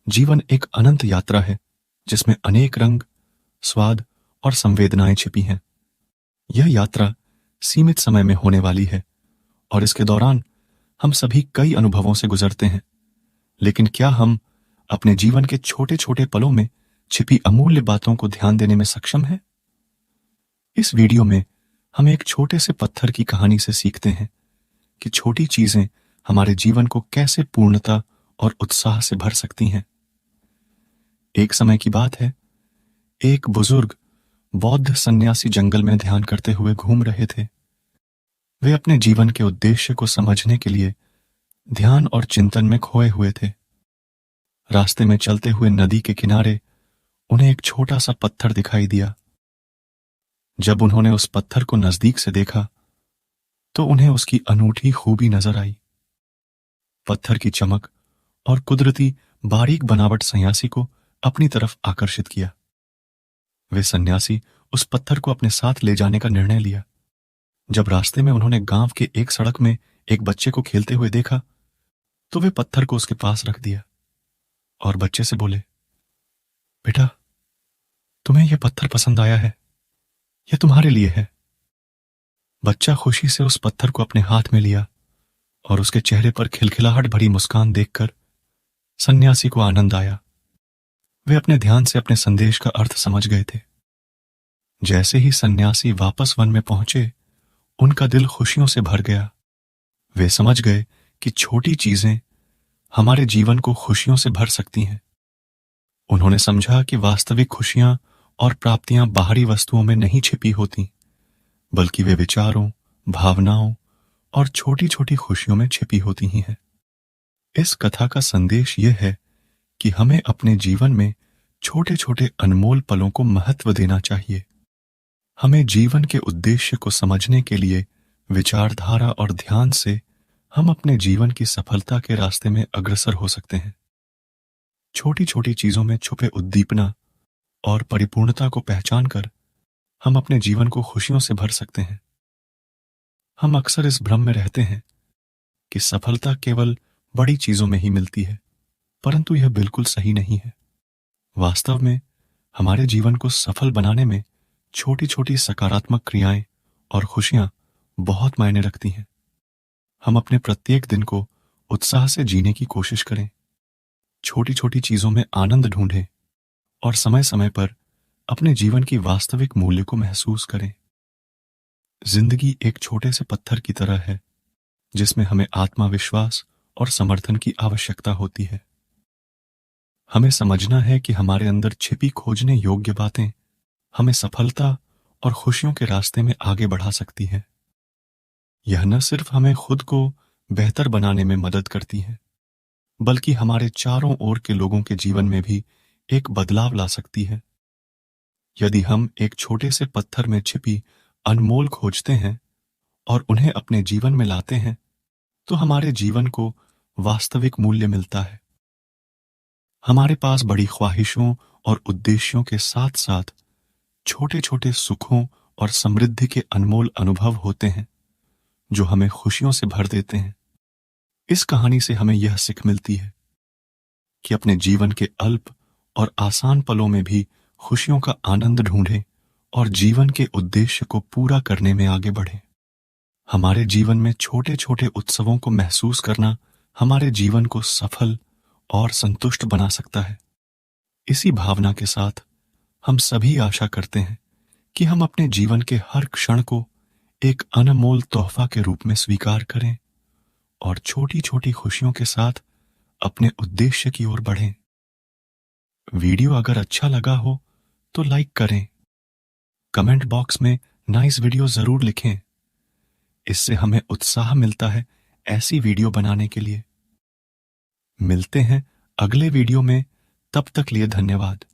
जीवन एक अनंत यात्रा है जिसमें अनेक रंग, स्वाद और संवेदनाएं छिपी हैं। यह यात्रा सीमित समय में होने वाली है और इसके दौरान हम सभी कई अनुभवों से गुजरते हैं। लेकिन क्या हम अपने जीवन के छोटे छोटे पलों में छिपी अमूल्य बातों को ध्यान देने में सक्षम हैं? इस वीडियो में हम एक छोटे से पत्थर की कहानी से सीखते हैं कि छोटी चीजें हमारे जीवन को कैसे पूर्णता और उत्साह से भर सकती हैं। एक समय की बात है, एक बुजुर्ग बौद्ध सन्यासी जंगल में ध्यान करते हुए घूम रहे थे। वे अपने जीवन के उद्देश्य को समझने के लिए ध्यान और चिंतन में खोए हुए थे। रास्ते में चलते हुए नदी के किनारे उन्हें एक छोटा सा पत्थर दिखाई दिया। जब उन्होंने उस पत्थर को नजदीक से देखा तो उन्हें उसकी अनूठी खूबी नजर आई। पत्थर की चमक और कुदरती बारीक बनावट सन्यासी को अपनी तरफ आकर्षित किया। वे सन्यासी उस पत्थर को अपने साथ ले जाने का निर्णय लिया। जब रास्ते में उन्होंने गांव के एक सड़क में एक बच्चे को खेलते हुए देखा तो वे पत्थर को उसके पास रख दिया और बच्चे से बोले, बेटा, तुम्हें यह पत्थर पसंद आया है? यह तुम्हारे लिए है। बच्चा खुशी से उस पत्थर को अपने हाथ में लिया और उसके चेहरे पर खिलखिलाहट भरी मुस्कान देखकर सन्यासी को आनंद आया। वे अपने ध्यान से अपने संदेश का अर्थ समझ गए थे। जैसे ही सन्यासी वापस वन में पहुंचे, उनका दिल खुशियों से भर गया। वे समझ गए कि छोटी चीजें हमारे जीवन को खुशियों से भर सकती हैं। उन्होंने समझा कि वास्तविक खुशियां और प्राप्तियां बाहरी वस्तुओं में नहीं छिपी होती, बल्कि वे विचारों, भावनाओं और छोटी छोटी खुशियों में छिपी होती ही हैं। इस कथा का संदेश यह है कि हमें अपने जीवन में छोटे छोटे अनमोल पलों को महत्व देना चाहिए। हमें जीवन के उद्देश्य को समझने के लिए विचारधारा और ध्यान से हम अपने जीवन की सफलता के रास्ते में अग्रसर हो सकते हैं। छोटी छोटी चीजों में छुपे उद्दीपना और परिपूर्णता को पहचानकर हम अपने जीवन को खुशियों से भर सकते हैं। हम अक्सर इस भ्रम में रहते हैं कि सफलता केवल बड़ी चीजों में ही मिलती है, परंतु यह बिल्कुल सही नहीं है। वास्तव में हमारे जीवन को सफल बनाने में छोटी छोटी सकारात्मक क्रियाएं और खुशियां बहुत मायने रखती हैं। हम अपने प्रत्येक दिन को उत्साह से जीने की कोशिश करें, छोटी छोटी चीजों में आनंद ढूंढें और समय समय पर अपने जीवन की वास्तविक मूल्य को महसूस करें। जिंदगी एक छोटे से पत्थर की तरह है जिसमें हमें आत्मविश्वास और समर्थन की आवश्यकता होती है। हमें समझना है कि हमारे अंदर छिपी खोजने योग्य बातें हमें सफलता और खुशियों के रास्ते में आगे बढ़ा सकती हैं। यह न सिर्फ हमें खुद को बेहतर बनाने में मदद करती है, बल्कि हमारे चारों ओर के लोगों के जीवन में भी एक बदलाव ला सकती है। यदि हम एक छोटे से पत्थर में छिपी अनमोल खोजते हैं और उन्हें अपने जीवन में लाते हैं, तो हमारे जीवन को वास्तविक मूल्य मिलता है। हमारे पास बड़ी ख्वाहिशों और उद्देश्यों के साथ साथ छोटे छोटे सुखों और समृद्धि के अनमोल अनुभव होते हैं जो हमें खुशियों से भर देते हैं। इस कहानी से हमें यह सीख मिलती है कि अपने जीवन के अल्प और आसान पलों में भी खुशियों का आनंद ढूंढें और जीवन के उद्देश्य को पूरा करने में आगे बढ़ें। हमारे जीवन में छोटे छोटे उत्सवों को महसूस करना हमारे जीवन को सफल और संतुष्ट बना सकता है। इसी भावना के साथ हम सभी आशा करते हैं कि हम अपने जीवन के हर क्षण को एक अनमोल तोहफा के रूप में स्वीकार करें और छोटी छोटी खुशियों के साथ अपने उद्देश्य की ओर बढ़ें। वीडियो अगर अच्छा लगा हो तो लाइक करें, कमेंट बॉक्स में नाइस वीडियो जरूर लिखें। इससे हमें उत्साह मिलता है ऐसी वीडियो बनाने के लिए। मिलते हैं अगले वीडियो में, तब तक लिए धन्यवाद।